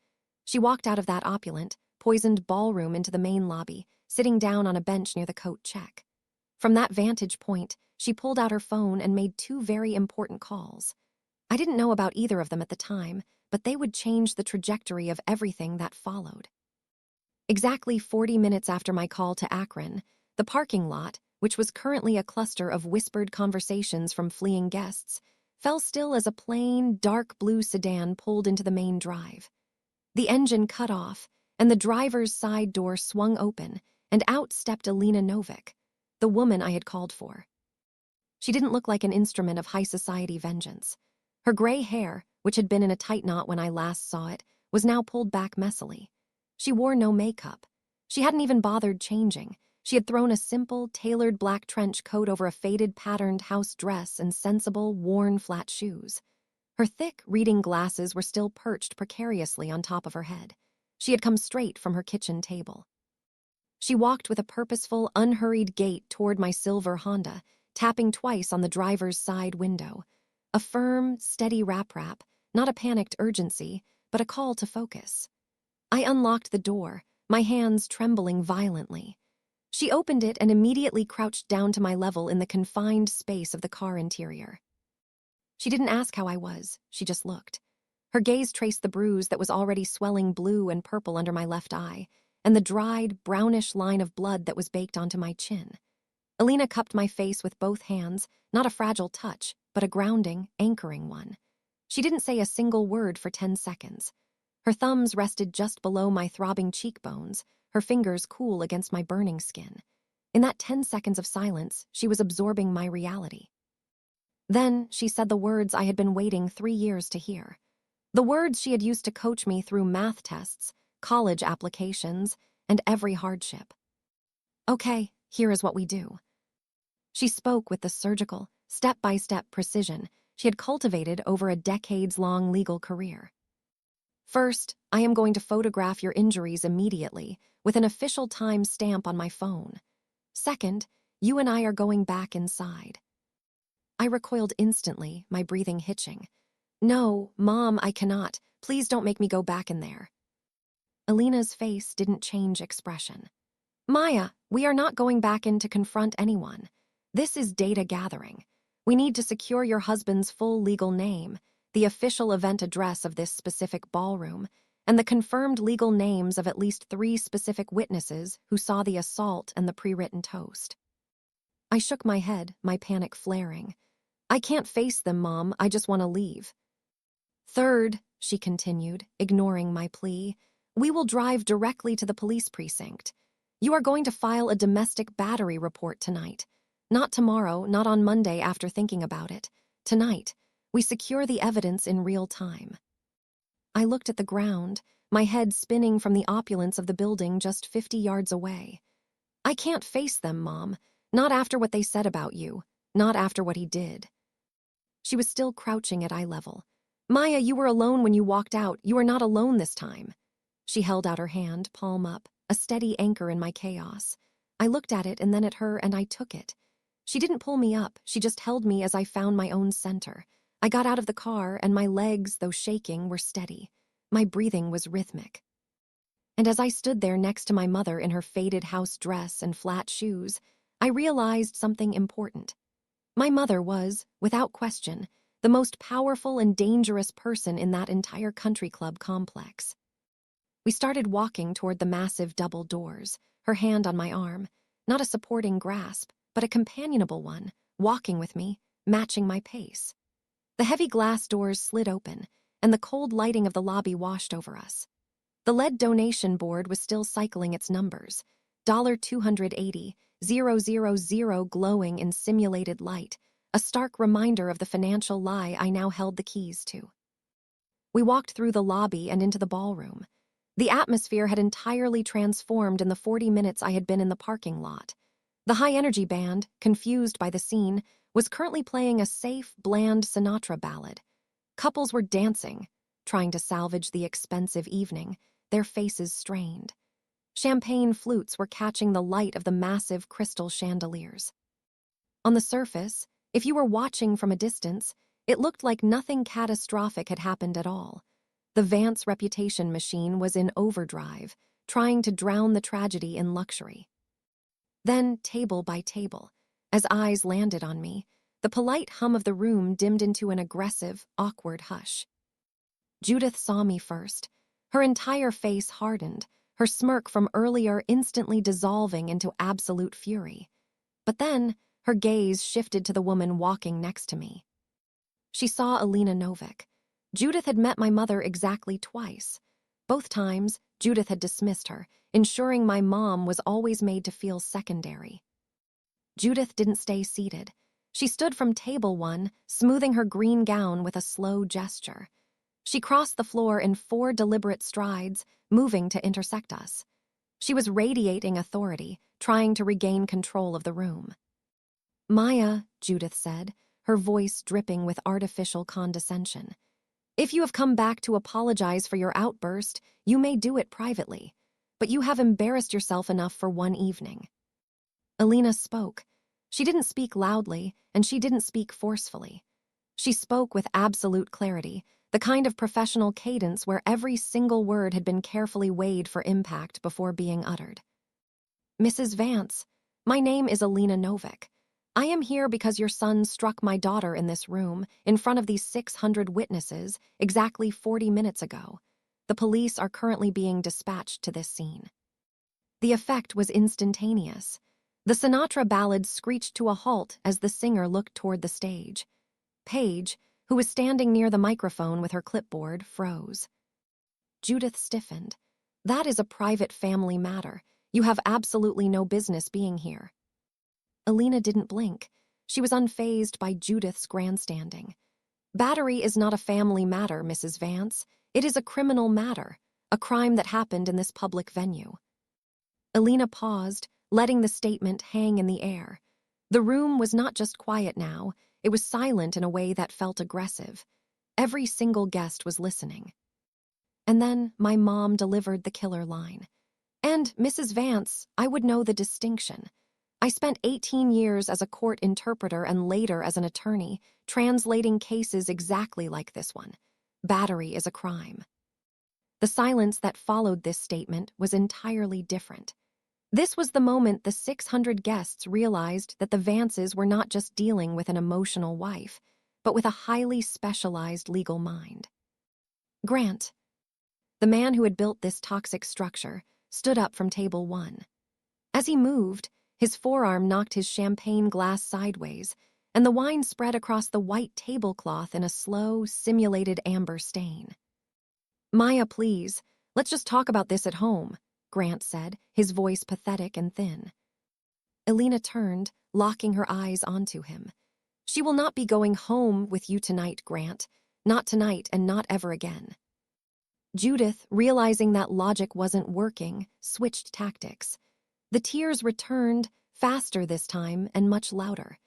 She walked out of that opulent, poisoned ballroom into the main lobby, sitting down on a bench near the coat check. From that vantage point, she pulled out her phone and made two very important calls. I didn't know about either of them at the time, but they would change the trajectory of everything that followed. Exactly 40 minutes after my call to Akron, the parking lot, which was currently a cluster of whispered conversations from fleeing guests, fell still as a plain, dark blue sedan pulled into the main drive. The engine cut off, and the driver's side door swung open, and out stepped Alina Novick, the woman I had called for. She didn't look like an instrument of high society vengeance. Her gray hair, which had been in a tight knot when I last saw it, was now pulled back messily. She wore no makeup. She hadn't even bothered changing. She had thrown a simple, tailored black trench coat over a faded patterned house dress and sensible, worn flat shoes. Her thick reading glasses were still perched precariously on top of her head. She had come straight from her kitchen table. She walked with a purposeful, unhurried gait toward my silver Honda, tapping twice on the driver's side window. A firm, steady rap-rap, not a panicked urgency, but a call to focus. I unlocked the door, my hands trembling violently. She opened it and immediately crouched down to my level in the confined space of the car interior. She didn't ask how I was, she just looked. Her gaze traced the bruise that was already swelling blue and purple under my left eye, and the dried, brownish line of blood that was baked onto my chin. Alina cupped my face with both hands, not a fragile touch, but a grounding, anchoring one. She didn't say a single word for 10 seconds. Her thumbs rested just below my throbbing cheekbones, her fingers cool against my burning skin. In that 10 seconds of silence, she was absorbing my reality. Then she said the words I had been waiting 3 years to hear. The words she had used to coach me through math tests, college applications, and every hardship. "Okay, here is what we do." She spoke with the surgical, step-by-step precision she had cultivated over a decades-long legal career. "First, I am going to photograph your injuries immediately, with an official time stamp on my phone. Second, you and I are going back inside." I recoiled instantly, my breathing hitching. "No, Mom, I cannot. Please don't make me go back in there." Alina's face didn't change expression. "Maya, we are not going back in to confront anyone. This is data gathering. We need to secure your husband's full legal name, the official event address of this specific ballroom, and the confirmed legal names of at least 3 specific witnesses who saw the assault and the pre-written toast." I shook my head, my panic flaring. "I can't face them, Mom. I just want to leave." "Third," she continued, ignoring my plea, "we will drive directly to the police precinct. You are going to file a domestic battery report tonight. Not tomorrow, not on Monday after thinking about it. Tonight, we secure the evidence in real time." I looked at the ground, my head spinning from the opulence of the building just 50 yards away. "I can't face them, Mom. Not after what they said about you. Not after what he did." She was still crouching at eye level. "Maya, you were alone when you walked out. You are not alone this time." She held out her hand, palm up, a steady anchor in my chaos. I looked at it and then at her, and I took it. She didn't pull me up, she just held me as I found my own center. I got out of the car, and my legs, though shaking, were steady. My breathing was rhythmic. And as I stood there next to my mother in her faded house dress and flat shoes, I realized something important. My mother was, without question, the most powerful and dangerous person in that entire country club complex. We started walking toward the massive double doors, her hand on my arm, not a supporting grasp, but a companionable one, walking with me, matching my pace. The heavy glass doors slid open, and the cold lighting of the lobby washed over us. The lead donation board was still cycling its numbers, $280,000 glowing in simulated light, a stark reminder of the financial lie I now held the keys to. We walked through the lobby and into the ballroom. The atmosphere had entirely transformed in the 40 minutes I had been in the parking lot. The high-energy band, confused by the scene, was currently playing a safe, bland Sinatra ballad. Couples were dancing, trying to salvage the expensive evening, their faces strained. Champagne flutes were catching the light of the massive crystal chandeliers. On the surface, if you were watching from a distance, it looked like nothing catastrophic had happened at all. The Vance reputation machine was in overdrive, trying to drown the tragedy in luxury. Then, table by table, as eyes landed on me, the polite hum of the room dimmed into an aggressive, awkward hush. Judith saw me first. Her entire face hardened, her smirk from earlier instantly dissolving into absolute fury. But then, her gaze shifted to the woman walking next to me. She saw Alina Novik. Judith had met my mother exactly twice. Both times, Judith had dismissed her, ensuring my mom was always made to feel secondary. Judith didn't stay seated. She stood from table 1, smoothing her green gown with a slow gesture. She crossed the floor in 4 deliberate strides, moving to intersect us. She was radiating authority, trying to regain control of the room. "Maya," Judith said, her voice dripping with artificial condescension. "If you have come back to apologize for your outburst, you may do it privately. But you have embarrassed yourself enough for one evening." Alina spoke. She didn't speak loudly, and she didn't speak forcefully. She spoke with absolute clarity, the kind of professional cadence where every single word had been carefully weighed for impact before being uttered. "Mrs. Vance, my name is Alina Novik. I am here because your son struck my daughter in this room, in front of these 600 witnesses, exactly 40 minutes ago. The police are currently being dispatched to this scene." The effect was instantaneous. The Sinatra ballad screeched to a halt as the singer looked toward the stage. Paige, who was standing near the microphone with her clipboard, froze. Judith stiffened. "That is a private family matter. You have absolutely no business being here." Alina didn't blink. She was unfazed by Judith's grandstanding. "Battery is not a family matter, Mrs. Vance. It is a criminal matter, a crime that happened in this public venue." Alina paused, letting the statement hang in the air. The room was not just quiet now, it was silent in a way that felt aggressive. Every single guest was listening. And then my mom delivered the killer line. "And, Mrs. Vance, I would know the distinction. I spent 18 years as a court interpreter and later as an attorney, translating cases exactly like this one. Battery is a crime." The silence that followed this statement was entirely different. This was the moment the 600 guests realized that the Vances were not just dealing with an emotional wife, but with a highly specialized legal mind. Grant, the man who had built this toxic structure, stood up from table 1. As he moved, his forearm knocked his champagne glass sideways, and the wine spread across the white tablecloth in a slow, simulated amber stain. "Maya, please, let's just talk about this at home," Grant said, his voice pathetic and thin. Alina turned, locking her eyes onto him. "She will not be going home with you tonight, Grant. Not tonight and not ever again." Judith, realizing that logic wasn't working, switched tactics. The tears returned, faster this time and much louder.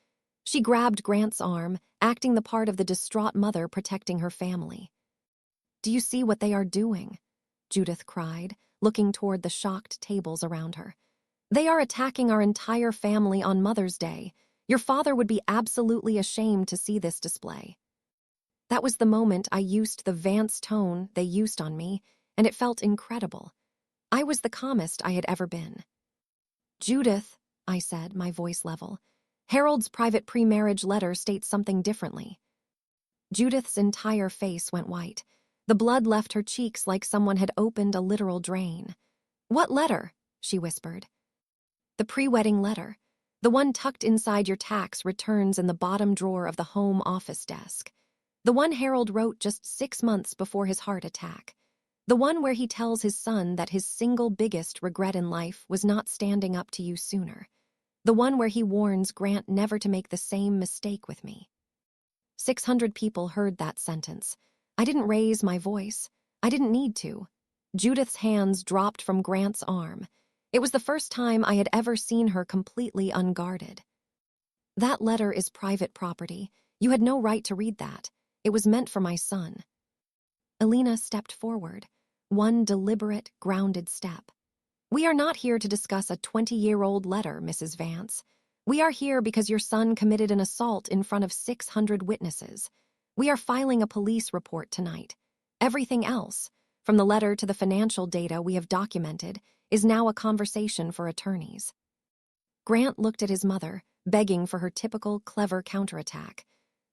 She grabbed Grant's arm, acting the part of the distraught mother protecting her family. "Do you see what they are doing?" Judith cried, looking toward the shocked tables around her. "They are attacking our entire family on Mother's Day. Your father would be absolutely ashamed to see this display." That was the moment I used the Vance tone they used on me, and it felt incredible. I was the calmest I had ever been. "Judith," I said, my voice level, "Harold's private pre-marriage letter states something differently." Judith's entire face went white. The blood left her cheeks like someone had opened a literal drain. "What letter?" she whispered. "The pre-wedding letter. The one tucked inside your tax returns in the bottom drawer of the home office desk. The one Harold wrote just 6 months before his heart attack. The one where he tells his son that his single biggest regret in life was not standing up to you sooner. The one where he warns Grant never to make the same mistake with me." 600 people heard that sentence. I didn't raise my voice. I didn't need to. Judith's hands dropped from Grant's arm. It was the first time I had ever seen her completely unguarded. "That letter is private property. You had no right to read that. It was meant for my son." Alina stepped forward, one deliberate, grounded step. "We are not here to discuss a 20-year-old letter, Mrs. Vance. We are here because your son committed an assault in front of 600 witnesses. We are filing a police report tonight. Everything else, from the letter to the financial data we have documented, is now a conversation for attorneys." Grant looked at his mother, begging for her typical clever counterattack.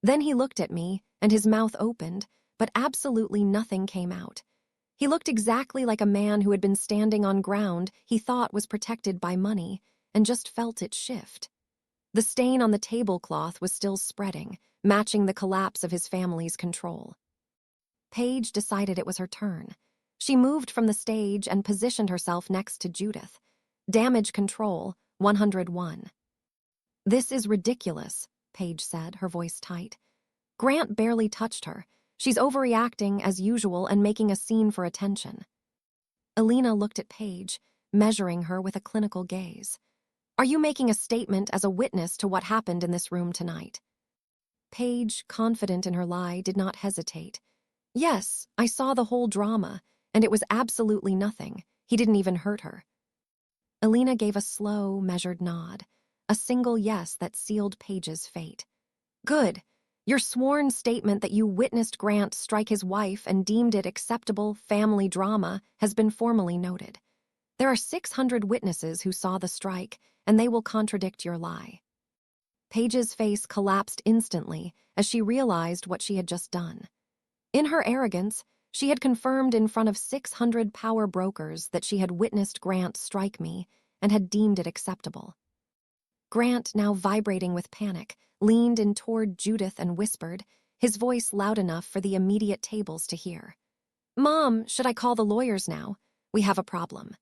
Then he looked at me, and his mouth opened, but absolutely nothing came out. He looked exactly like a man who had been standing on ground he thought was protected by money, and just felt it shift. The stain on the tablecloth was still spreading, matching the collapse of his family's control. Paige decided it was her turn. She moved from the stage and positioned herself next to Judith. "Damage control, 101. "This is ridiculous," Paige said, her voice tight. "Grant barely touched her. She's overreacting as usual and making a scene for attention." Alina looked at Paige, measuring her with a clinical gaze. "Are you making a statement as a witness to what happened in this room tonight?" Paige, confident in her lie, did not hesitate. "Yes, I saw the whole drama, and it was absolutely nothing. He didn't even hurt her." Alina gave a slow, measured nod, a single yes that sealed Paige's fate. "Good. Your sworn statement that you witnessed Grant strike his wife and deemed it acceptable family drama has been formally noted. There are 600 witnesses who saw the strike, and they will contradict your lie." Paige's face collapsed instantly as she realized what she had just done. In her arrogance, she had confirmed in front of 600 power brokers that she had witnessed Grant strike me and had deemed it acceptable. Grant, now vibrating with panic, leaned in toward Judith and whispered, his voice loud enough for the immediate tables to hear. "Mom, should I call the lawyers now? We have a problem."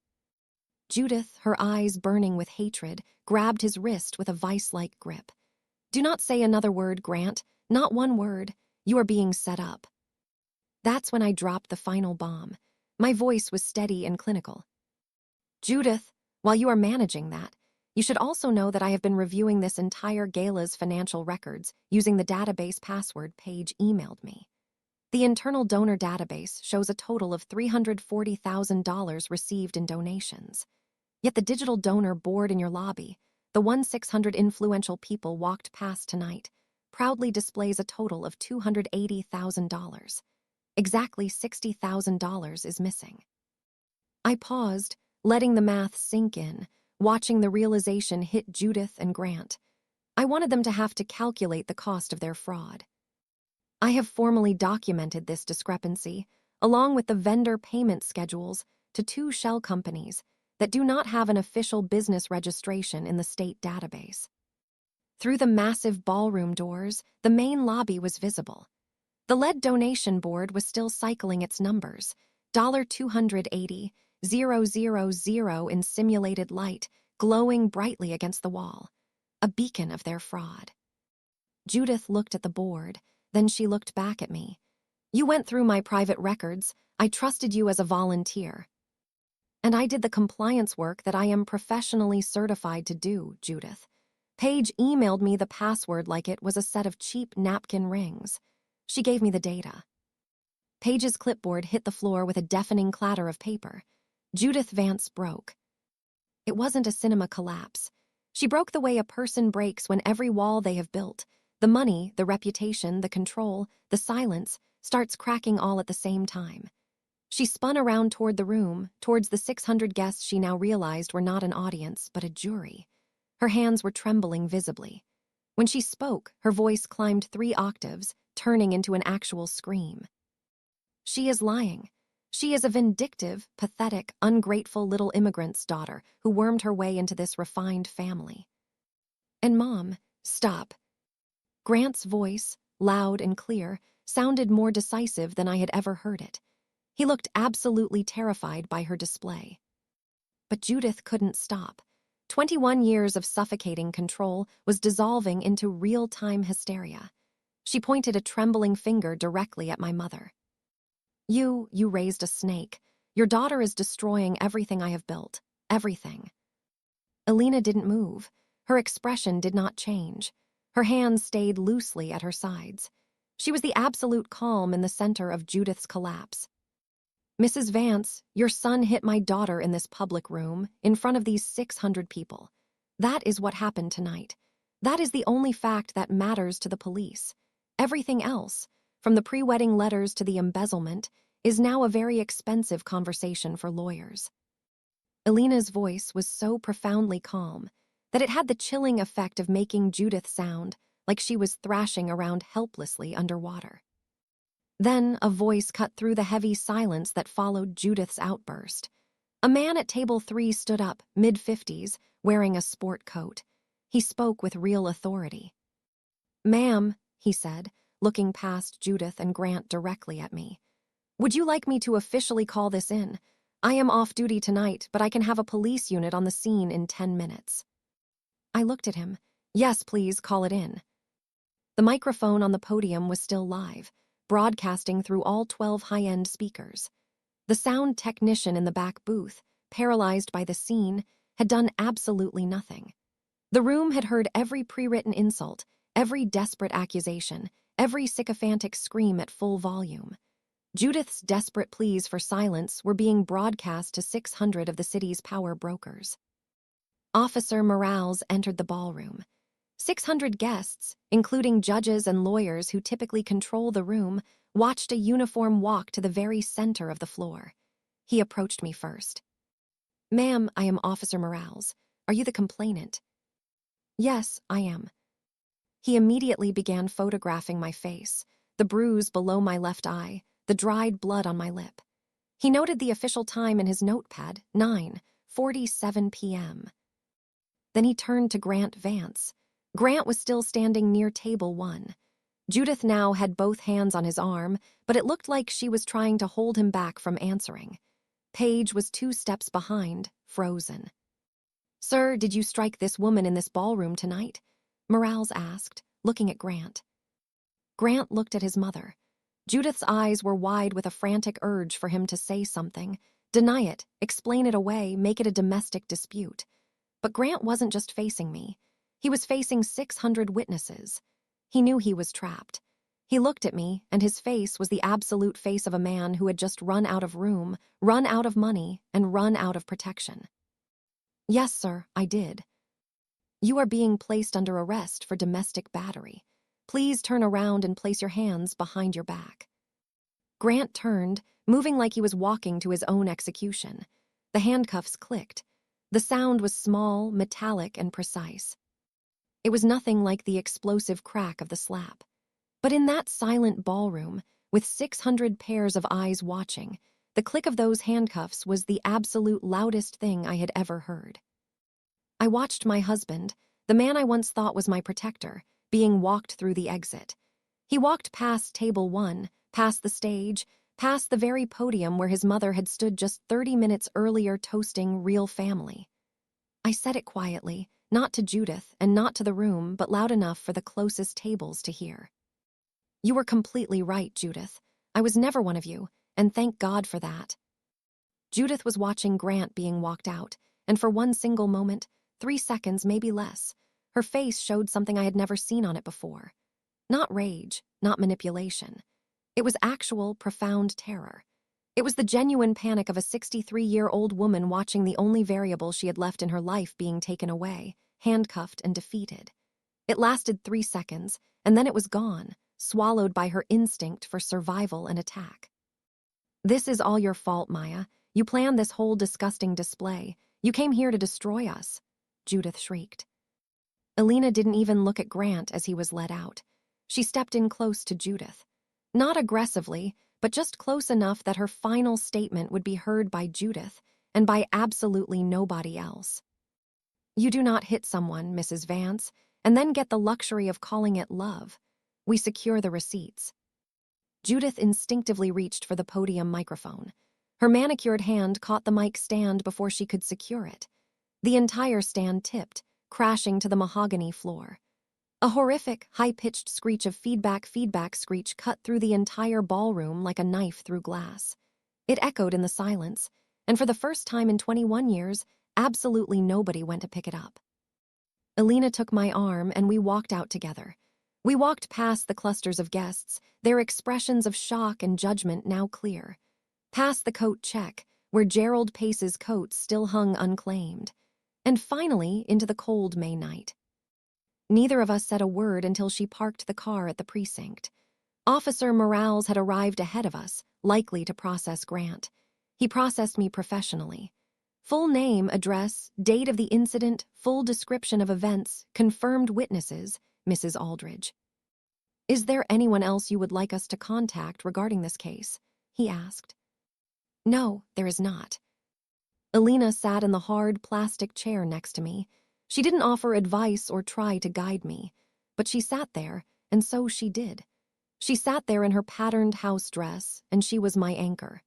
Judith, her eyes burning with hatred, grabbed his wrist with a vice-like grip. "Do not say another word, Grant. Not one word. You are being set up." That's when I dropped the final bomb. My voice was steady and clinical. "Judith, while you are managing that, you should also know that I have been reviewing this entire gala's financial records using the database password Paige emailed me. The internal donor database shows a total of $340,000 received in donations. Yet the digital donor board in your lobby, the 600 influential people walked past tonight, proudly displays a total of $280,000. Exactly $60,000 is missing." I paused, letting the math sink in, watching the realization hit Judith and Grant. I wanted them to have to calculate the cost of their fraud. "I have formally documented this discrepancy, along with the vendor payment schedules, to 2 shell companies that do not have an official business registration in the state database." Through the massive ballroom doors, the main lobby was visible. The lead donation board was still cycling its numbers, $280,000 in simulated light, glowing brightly against the wall, a beacon of their fraud. Judith looked at the board, then she looked back at me. "You went through my private records. I trusted you as a volunteer. And I did the compliance work that I am professionally certified to do, Judith. Paige emailed me the password like it was a set of cheap napkin rings. She gave me the data." Paige's clipboard hit the floor with a deafening clatter of paper. Judith Vance broke. It wasn't a cinema collapse. She broke the way a person breaks when every wall they have built, the money, the reputation, the control, the silence, starts cracking all at the same time. She spun around toward the room, towards the 600 guests she now realized were not an audience, but a jury. Her hands were trembling visibly. When she spoke, her voice climbed 3 octaves, turning into an actual scream. "She is lying. She is a vindictive, pathetic, ungrateful little immigrant's daughter who wormed her way into this refined family. And Mom, stop." Grant's voice, loud and clear, sounded more decisive than I had ever heard it. He looked absolutely terrified by her display. But Judith couldn't stop. 21 years of suffocating control was dissolving into real-time hysteria. She pointed a trembling finger directly at my mother. You raised a snake. Your daughter is destroying everything I have built." Everything. Alina didn't move. Her expression did not change. Her hands stayed loosely at her sides. She was the absolute calm in the center of Judith's collapse. Mrs. Vance, your son hit my daughter in this public room, in front of these 600 people. That is what happened tonight. That is the only fact that matters to the police. Everything else, from the pre-wedding letters to the embezzlement, is now a very expensive conversation for lawyers. Alina's voice was so profoundly calm that it had the chilling effect of making Judith sound like she was thrashing around helplessly underwater. Then a voice cut through the heavy silence that followed Judith's outburst. A man at table 3 stood up, mid-50s, wearing a sport coat. He spoke with real authority. "Ma'am," he said, looking past Judith and Grant directly at me, "would you like me to officially call this in? I am off duty tonight, but I can have a police unit on the scene in 10 minutes. I looked at him. "Yes, please, call it in." The microphone on the podium was still live, broadcasting through all 12 high-end speakers. The sound technician in the back booth, paralyzed by the scene, had done absolutely nothing. The room had heard every pre-written insult, every desperate accusation, every sycophantic scream at full volume. Judith's desperate pleas for silence were being broadcast to 600 of the city's power brokers. Officer Morales entered the ballroom. 600 guests, including judges and lawyers who typically control the room, watched a uniform walk to the very center of the floor. He approached me first. "Ma'am, I am Officer Morales. Are you the complainant?" "Yes, I am." He immediately began photographing my face, the bruise below my left eye, the dried blood on my lip. He noted the official time in his notepad, 9:47 p.m. Then he turned to Grant Vance. Grant was still standing near table 1. Judith now had both hands on his arm, but it looked like she was trying to hold him back from answering. Paige was 2 steps behind, frozen. "Sir, did you strike this woman in this ballroom tonight?" Morales asked, looking at Grant. Grant looked at his mother. Judith's eyes were wide with a frantic urge for him to say something, deny it, explain it away, make it a domestic dispute. But Grant wasn't just facing me. He was facing 600 witnesses. He knew he was trapped. He looked at me, and his face was the absolute face of a man who had just run out of room, run out of money, and run out of protection. "Yes, sir, I did." "You are being placed under arrest for domestic battery. Please turn around and place your hands behind your back." Grant turned, moving like he was walking to his own execution. The handcuffs clicked. The sound was small, metallic, and precise. It was nothing like the explosive crack of the slap. But in that silent ballroom, with 600 pairs of eyes watching, the click of those handcuffs was the absolute loudest thing I had ever heard. I watched my husband, the man I once thought was my protector, being walked through the exit. He walked past table 1, past the stage, past the very podium where his mother had stood just 30 minutes earlier toasting real family. I said it quietly, not to Judith and not to the room, but loud enough for the closest tables to hear. "You were completely right, Judith. I was never one of you, and thank God for that." Judith was watching Grant being walked out, and for one single moment, 3 seconds, maybe less, her face showed something I had never seen on it before. Not rage, not manipulation. It was actual, profound terror. It was the genuine panic of a 63-year-old woman watching the only variable she had left in her life being taken away, handcuffed and defeated. It lasted 3 seconds, and then it was gone, swallowed by her instinct for survival and attack. "This is all your fault, Maya. You planned this whole disgusting display. You came here to destroy us," Judith shrieked. Alina didn't even look at Grant as he was led out. She stepped in close to Judith. Not aggressively, but just close enough that her final statement would be heard by Judith and by absolutely nobody else. "You do not hit someone, Mrs. Vance, and then get the luxury of calling it love. We secure the receipts." Judith instinctively reached for the podium microphone. Her manicured hand caught the mic stand before she could secure it. The entire stand tipped, crashing to the mahogany floor. A horrific, high-pitched screech of feedback screech cut through the entire ballroom like a knife through glass. It echoed in the silence, and for the first time in 21 years, Absolutely nobody went to pick it up. Alina took my arm and we walked out together. We walked past the clusters of guests, their expressions of shock and judgment now clear. Past the coat check, where Gerald Pace's coat still hung unclaimed. And finally into the cold May night. Neither of us said a word until she parked the car at the precinct. Officer Morales had arrived ahead of us, likely to process Grant. He processed me professionally. Full name, address, date of the incident, full description of events, confirmed witnesses, Mrs. Aldridge. "Is there anyone else you would like us to contact regarding this case?" he asked. "No, there is not." Alina sat in the hard plastic chair next to me. She didn't offer advice or try to guide me, but she sat there, and so she did. She sat there in her patterned house dress, and she was my anchor.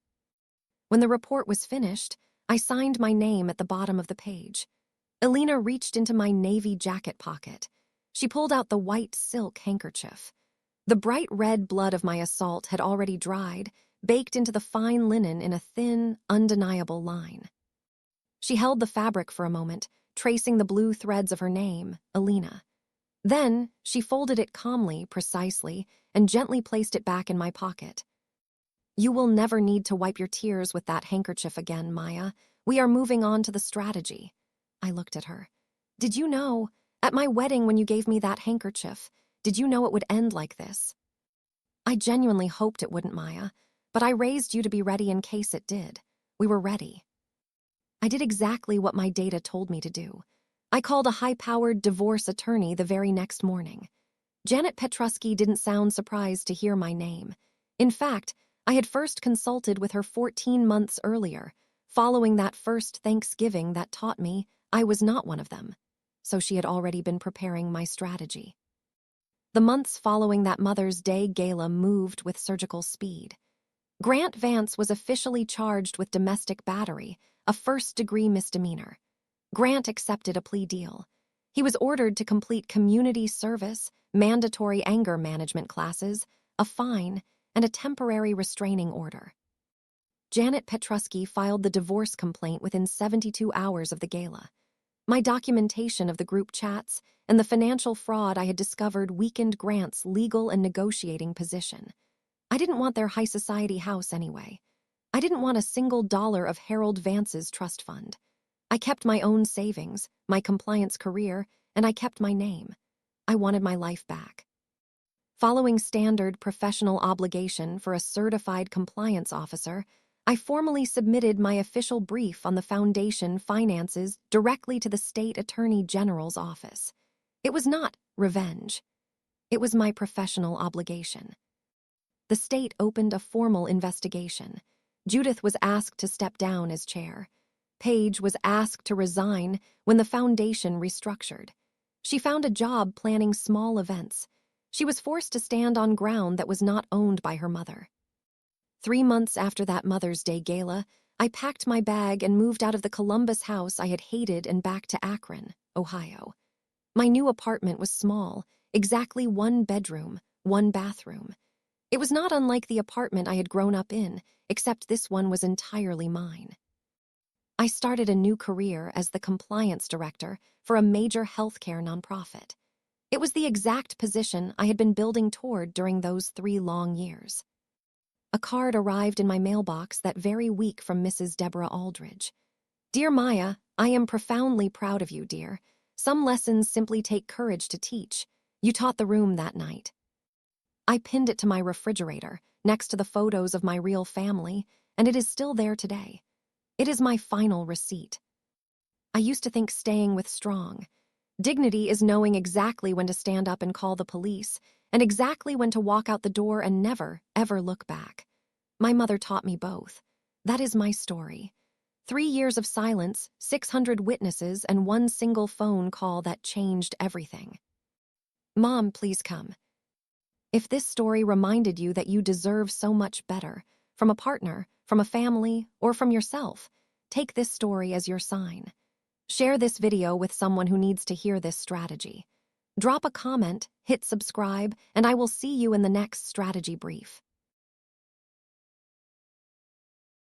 When the report was finished, I signed my name at the bottom of the page. Alina reached into my navy jacket pocket. She pulled out the white silk handkerchief. The bright red blood of my assault had already dried, baked into the fine linen in a thin, undeniable line. She held the fabric for a moment, tracing the blue threads of her name, Alina. Then, she folded it calmly, precisely, and gently placed it back in my pocket. "You will never need to wipe your tears with that handkerchief again, Maya. We are moving on to the strategy." I looked at her. "Did you know, at my wedding when you gave me that handkerchief, did you know it would end like this?" "I genuinely hoped it wouldn't, Maya, but I raised you to be ready in case it did. We were ready." I did exactly what my data told me to do. I called a high-powered divorce attorney the very next morning. Janet Petrusky didn't sound surprised to hear my name. In fact, I had first consulted with her 14 months earlier, following that first Thanksgiving that taught me I was not one of them. So she had already been preparing my strategy. The months following that Mother's Day gala moved with surgical speed. Grant Vance was officially charged with domestic battery, a first-degree misdemeanor. Grant accepted a plea deal. He was ordered to complete community service, mandatory anger management classes, a fine, and a temporary restraining order. Janet Petrusky filed the divorce complaint within 72 hours of the gala. My documentation of the group chats and the financial fraud I had discovered weakened Grant's legal and negotiating position. I didn't want their high society house anyway. I didn't want a single dollar of Harold Vance's trust fund. I kept my own savings, my compliance career, and I kept my name. I wanted my life back. Following standard professional obligation for a certified compliance officer, I formally submitted my official brief on the foundation finances directly to the state attorney general's office. It was not revenge. It was my professional obligation. The state opened a formal investigation. Judith was asked to step down as chair. Paige was asked to resign when the foundation restructured. She found a job planning small events. She was forced to stand on ground that was not owned by her mother. 3 months after that Mother's Day gala, I packed my bag and moved out of the Columbus house I had hated and back to Akron, Ohio. My new apartment was small, exactly 1 bedroom, 1 bathroom. It was not unlike the apartment I had grown up in, except this one was entirely mine. I started a new career as the compliance director for a major healthcare nonprofit. It was the exact position I had been building toward during those 3 long years. A card arrived in my mailbox that very week from Mrs. Deborah Aldridge. "Dear Maya, I am profoundly proud of you, dear. Some lessons simply take courage to teach. You taught the room that night." I pinned it to my refrigerator, next to the photos of my real family, and it is still there today. It is my final receipt. I used to think staying with strong. Dignity is knowing exactly when to stand up and call the police, and exactly when to walk out the door and never, ever look back. My mother taught me both. That is my story. 3 years of silence, 600 witnesses, and 1 single phone call that changed everything. Mom, please come. If this story reminded you that you deserve so much better, from a partner, from a family, or from yourself, take this story as your sign. Share this video with someone who needs to hear this strategy. Drop a comment, hit subscribe, and I will see you in the next strategy brief.